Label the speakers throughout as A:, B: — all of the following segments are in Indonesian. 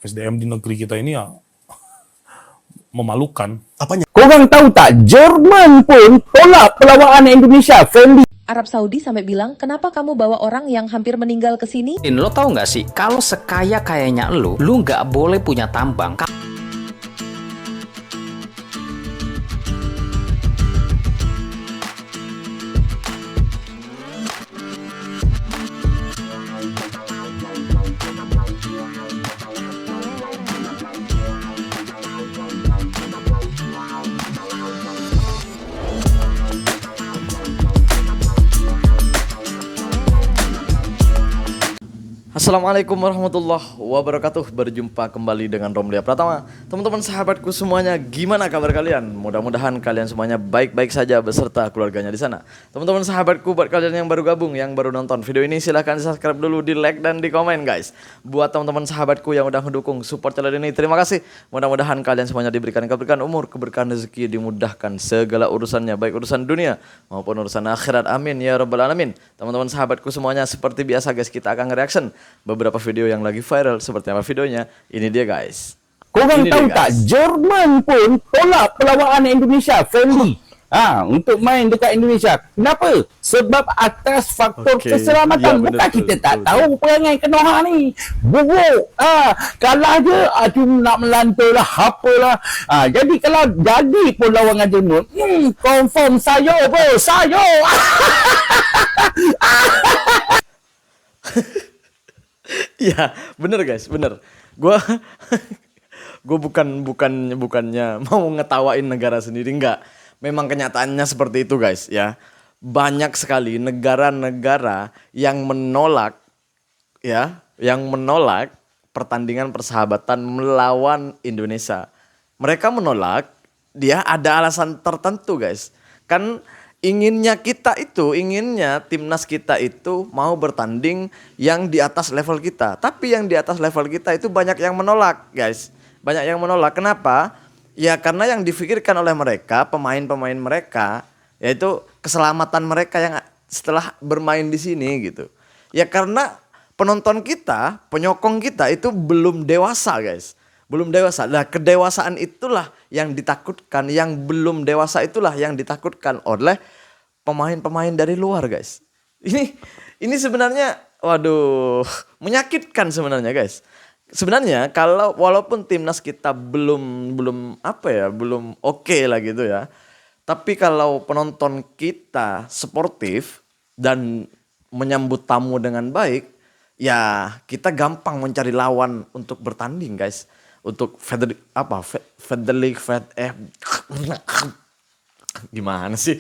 A: SDM di negeri kita ini ya memalukan.
B: Apanya?
C: Korang tahu tak, Jerman pun tolak pelawaan Indonesia friendly.
D: Arab Saudi sampai bilang, kenapa kamu bawa orang yang hampir meninggal ke sini?
E: Lo tau nggak sih, kalau sekaya-kayanya lu nggak boleh punya tambang.
F: Assalamualaikum warahmatullahi wabarakatuh. Berjumpa kembali dengan Romlia Pratama. Teman-teman sahabatku semuanya, gimana kabar kalian? Mudah-mudahan kalian semuanya baik-baik saja beserta keluarganya di sana. Teman-teman sahabatku, buat kalian yang baru gabung, yang baru nonton video ini, silahkan subscribe dulu, di like dan di komen guys. Buat teman-teman sahabatku yang udah mendukung support channel ini, terima kasih. Mudah-mudahan kalian semuanya diberikan keberkahan umur, keberkahan rezeki, dimudahkan segala urusannya, baik urusan dunia maupun urusan akhirat. Amin ya rabbal alamin. Teman-teman sahabatku semuanya, seperti biasa guys, kita akan nge-reaction beberapa video yang lagi viral. Seperti apa videonya? Ini dia guys.
C: Korang tahu tak, Jerman pun tolak pelawaan Indonesia friendly. Untuk main dekat Indonesia. Kenapa? Sebab atas faktor keselamatan.
F: Ya,
C: Bukan kita tak tahu perangai Kenoha ni buruk. Kalah je, aduh nak melantar lah, apalah. Jadi kalau jadi pun lawan dengan Jerman, confirm saya bro, saya.
F: Ya, bener guys, bener. Gue bukannya mau ngetawain negara sendiri, enggak. Memang kenyataannya seperti itu guys ya. Banyak sekali negara-negara yang menolak pertandingan persahabatan melawan Indonesia. Mereka menolak, dia ada alasan tertentu guys. Kan inginnya timnas kita itu mau bertanding yang di atas level kita. Tapi yang di atas level kita itu banyak yang menolak guys. Banyak yang menolak. Kenapa? Ya karena yang difikirkan oleh mereka, pemain-pemain mereka, yaitu keselamatan mereka yang setelah bermain di sini gitu. Ya karena penonton kita, penyokong kita itu belum dewasa guys. Belum dewasa. Nah, kedewasaan itulah yang ditakutkan, yang belum dewasa itulah yang ditakutkan oleh pemain-pemain dari luar guys. Ini sebenarnya waduh, menyakitkan sebenarnya guys. Sebenarnya kalau walaupun timnas kita belum oke lah gitu ya. Tapi kalau penonton kita sportif dan menyambut tamu dengan baik, ya kita gampang mencari lawan untuk bertanding guys. Untuk gimana sih?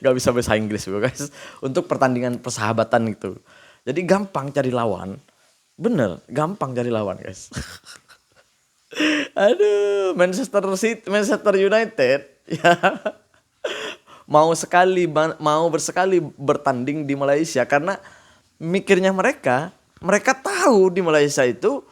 F: Gak bisa bahasa Inggris guys. Untuk pertandingan persahabatan gitu. Jadi gampang cari lawan. Bener, gampang cari lawan guys. Aduh, Manchester United ya mau bersekali bertanding di Malaysia karena mikirnya mereka tahu di Malaysia itu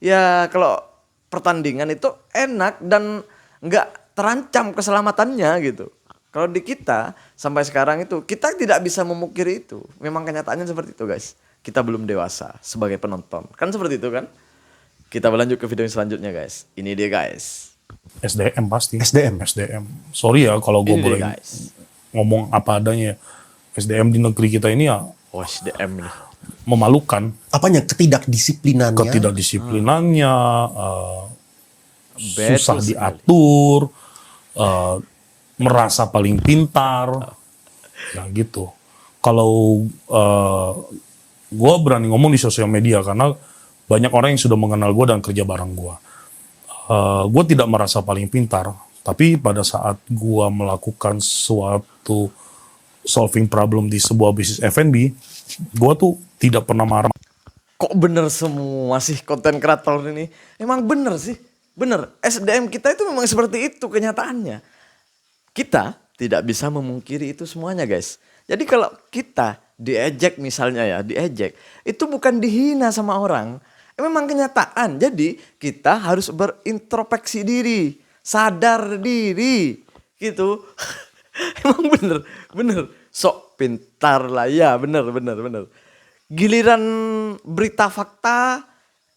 F: ya kalau pertandingan itu enak dan nggak terancam keselamatannya gitu. Kalau di kita sampai sekarang itu kita tidak bisa memungkiri itu. Memang kenyataannya seperti itu guys. Kita belum dewasa sebagai penonton. Kan seperti itu kan? Kita berlanjut ke video yang selanjutnya guys. Ini dia guys.
A: SDM pasti.
B: SDM.
A: Sorry ya kalau gue
F: Ini
A: boleh
F: dia, guys.
A: ngomong apa adanya. SDM di negeri kita ini ya
F: SDM nih.
A: memalukan.
B: Apanya? Ketidakdisiplinannya.
A: Ketidakdisiplinannya,
F: Betul
A: susah
F: sekali.
A: diatur, merasa paling pintar, ya gitu. Kalau gue berani ngomong di sosial media karena banyak orang yang sudah mengenal gue dan kerja bareng gue. Gue tidak merasa paling pintar, tapi pada saat gue melakukan suatu solving problem di sebuah bisnis F&B, gue tuh tidak pernah marah.
F: Kok bener semua sih konten kreator ini? Emang bener sih? Bener, SDM kita itu memang seperti itu kenyataannya. Kita tidak bisa memungkiri itu semuanya guys. Jadi kalau kita diejek misalnya ya, itu bukan dihina sama orang. Memang kenyataan. Jadi kita harus berintrospeksi diri, sadar diri gitu. Emang bener. Sok pintar lah ya, bener. Giliran berita fakta,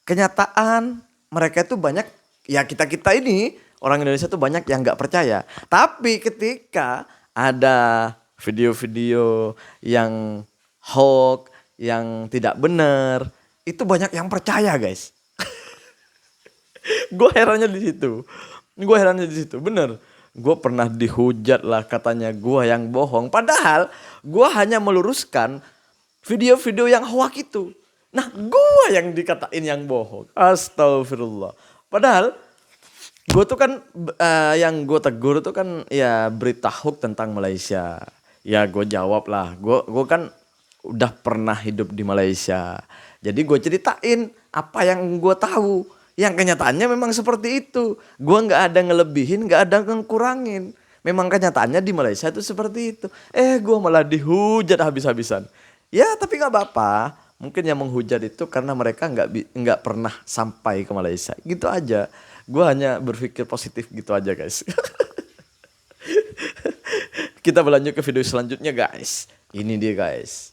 F: kenyataan, mereka itu banyak, ya kita-kita ini orang Indonesia tuh banyak yang nggak percaya. Tapi ketika ada video-video yang hoax, yang tidak benar, itu banyak yang percaya guys. Gue herannya di situ. Bener. Gue pernah dihujat lah katanya gue yang bohong. Padahal gue hanya meluruskan video-video yang hoax itu. Nah gue yang dikatain yang bohong. Astagfirullah. Padahal gue tuh kan yang gue tegur tuh kan ya berita hoax tentang Malaysia. Ya gue jawab lah. Gue kan udah pernah hidup di Malaysia. Jadi gue ceritain apa yang gue tahu. Yang kenyataannya memang seperti itu. Gue gak ada ngelebihin, gak ada ngkurangin. Memang kenyataannya di Malaysia itu seperti itu. Gue malah dihujat habis-habisan. Ya tapi gak apa-apa. Mungkin yang menghujat itu karena mereka gak pernah sampai ke Malaysia. Gitu aja. Gue hanya berpikir positif gitu aja guys. Kita berlanjut ke video selanjutnya guys. Ini dia guys.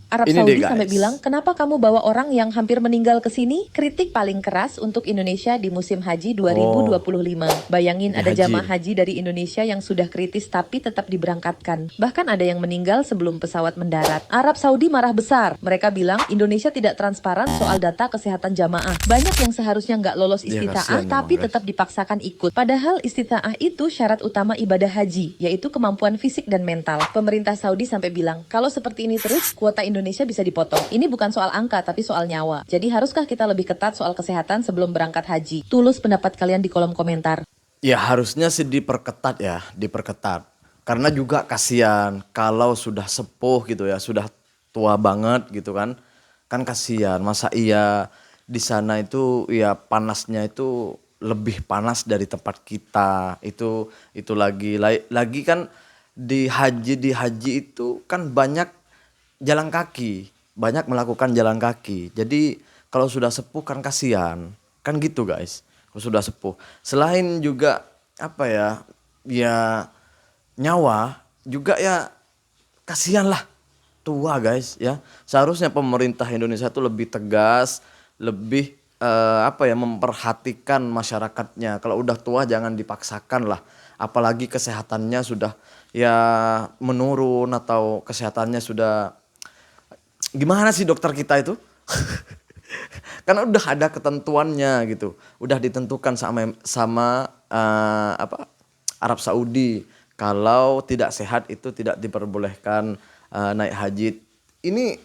D: Arab
F: Ini
D: Saudi
F: dia,
D: sampai
F: guys.
D: bilang, kenapa kamu bawa orang yang hampir meninggal ke sini? Kritik paling keras untuk Indonesia di musim haji 2025. Bayangin
F: Di
D: ada
F: haji.
D: jamaah haji dari Indonesia yang sudah kritis tapi tetap diberangkatkan. Bahkan ada yang meninggal sebelum pesawat mendarat. Arab Saudi marah besar. Mereka bilang Indonesia tidak transparan soal data kesehatan jamaah. Banyak yang seharusnya nggak lolos
F: Ya,
D: istita'ah
F: kasihan
D: tapi
F: memang, guys.
D: tetap dipaksakan ikut. Padahal istita'ah itu syarat utama ibadah haji, yaitu kemampuan fisik dan mental. Pemerintah Saudi sampai bilang, kalau seperti ini terus, kuota Indonesia bisa dipotong. Ini bukan soal angka, tapi soal nyawa. Jadi haruskah kita lebih ketat soal kesehatan sebelum berangkat haji? Tulis pendapat kalian di kolom komentar.
F: Ya harusnya sih diperketat ya, diperketat. Karena juga kasihan kalau sudah sepuh gitu ya, sudah tua banget gitu kan. Kan kasihan, masa iya di sana itu ya panasnya itu lebih panas dari tempat kita. Itu lagi kan di haji itu kan banyak jalan kaki, banyak melakukan jalan kaki. Jadi kalau sudah sepuh kan kasihan, kan gitu guys. Kalau sudah sepuh, selain juga apa ya nyawa juga ya kasihan lah tua guys ya. Seharusnya pemerintah Indonesia tuh lebih tegas, lebih memperhatikan masyarakatnya. Kalau udah tua jangan dipaksakan lah. Apalagi kesehatannya sudah ya menurun atau kesehatannya sudah gimana sih dokter kita itu? Karena udah ada ketentuannya gitu. Udah ditentukan sama Arab Saudi. Kalau tidak sehat itu tidak diperbolehkan naik haji. Ini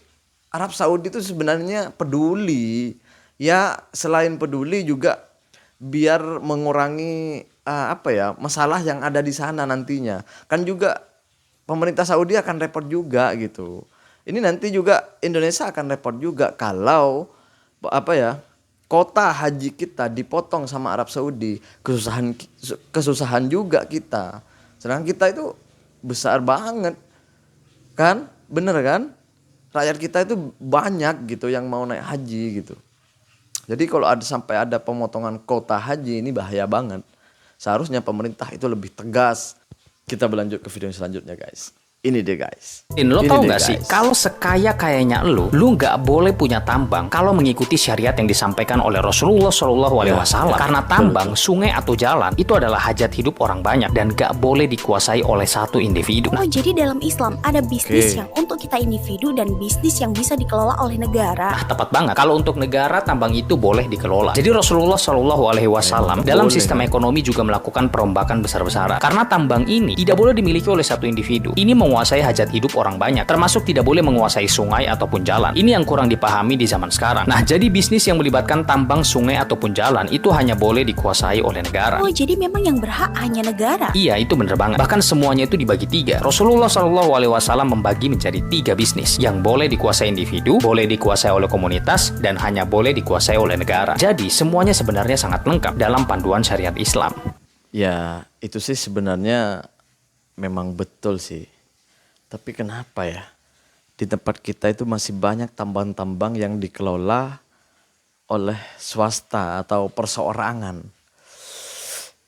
F: Arab Saudi itu sebenarnya peduli. Ya selain peduli juga biar mengurangi masalah yang ada di sana nantinya. Kan juga pemerintah Saudi akan repot juga gitu. Ini nanti juga Indonesia akan repot juga kalau kota haji kita dipotong sama Arab Saudi, kesusahan juga kita. Sedangkan kita itu besar banget. Kan? Bener kan? Rakyat kita itu banyak gitu yang mau naik haji gitu. Jadi kalau sampai ada pemotongan kota haji ini bahaya banget. Seharusnya pemerintah itu lebih tegas. Kita berlanjut ke video selanjutnya guys. Ini deh guys.
E: Lo
F: Ini
E: tau
F: deh,
E: gak sih,
F: guys.
E: kalau sekaya-kayanya lu gak boleh punya tambang kalau mengikuti syariat yang disampaikan oleh Rasulullah SAW. Karena tambang, sungai atau jalan itu adalah hajat hidup orang banyak dan gak boleh dikuasai oleh satu individu.
G: Oh, jadi dalam Islam ada bisnis
F: Oke.
G: yang untuk kita individu dan bisnis yang bisa dikelola oleh negara.
E: Nah, tepat banget. Kalau untuk negara, tambang itu boleh dikelola. Jadi Rasulullah SAW dalam
F: boleh.
E: sistem ekonomi juga melakukan perombakan besar-besaran. Karena tambang ini tidak boleh dimiliki oleh satu individu. Ini menguasai hajat hidup orang banyak, termasuk tidak boleh menguasai sungai ataupun jalan. Ini yang kurang dipahami di zaman sekarang. Nah, jadi bisnis yang melibatkan tambang, sungai ataupun jalan itu hanya boleh dikuasai oleh negara.
G: Oh, jadi memang yang berhak hanya negara.
E: Iya, itu bener banget. Bahkan semuanya itu dibagi 3. Rasulullah SAW membagi menjadi 3 bisnis yang boleh dikuasai individu, boleh dikuasai oleh komunitas, dan hanya boleh dikuasai oleh negara. Jadi semuanya sebenarnya sangat lengkap dalam panduan syariat Islam.
F: Ya itu sih sebenarnya memang betul sih. Tapi kenapa ya di tempat kita itu masih banyak tambang-tambang yang dikelola oleh swasta atau perseorangan.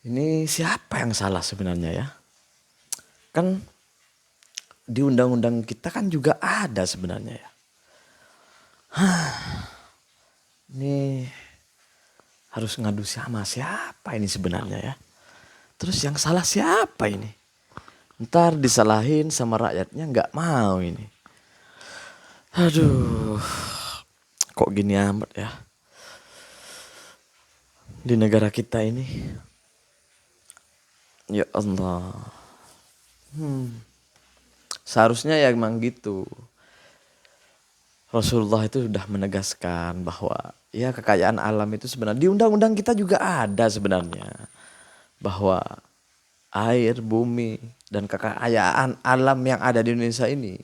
F: Ini siapa yang salah sebenarnya ya? Kan di undang-undang kita kan juga ada sebenarnya ya. Ini harus ngadu sama siapa ini sebenarnya ya. Terus yang salah siapa ini? Ntar disalahin sama rakyatnya nggak mau ini. Aduh, kok gini amat ya. Di negara kita ini. Ya Allah. Seharusnya ya emang gitu. Rasulullah itu sudah menegaskan bahwa ya kekayaan alam itu sebenarnya di undang-undang kita juga ada sebenarnya. Bahwa air, bumi, dan kekayaan alam yang ada di Indonesia ini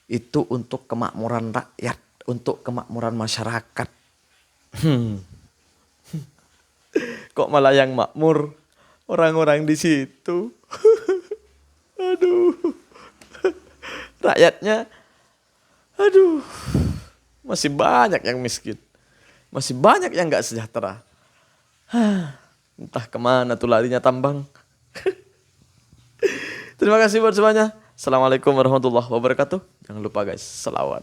F: itu untuk kemakmuran rakyat, untuk kemakmuran masyarakat. Kok malah yang makmur orang-orang di situ? Aduh. Rakyatnya aduh. Masih banyak yang miskin. Masih banyak yang gak sejahtera. Entah kemana tuh larinya tambang. Terima kasih buat semuanya. Assalamualaikum warahmatullahi wabarakatuh. Jangan lupa guys, selawat.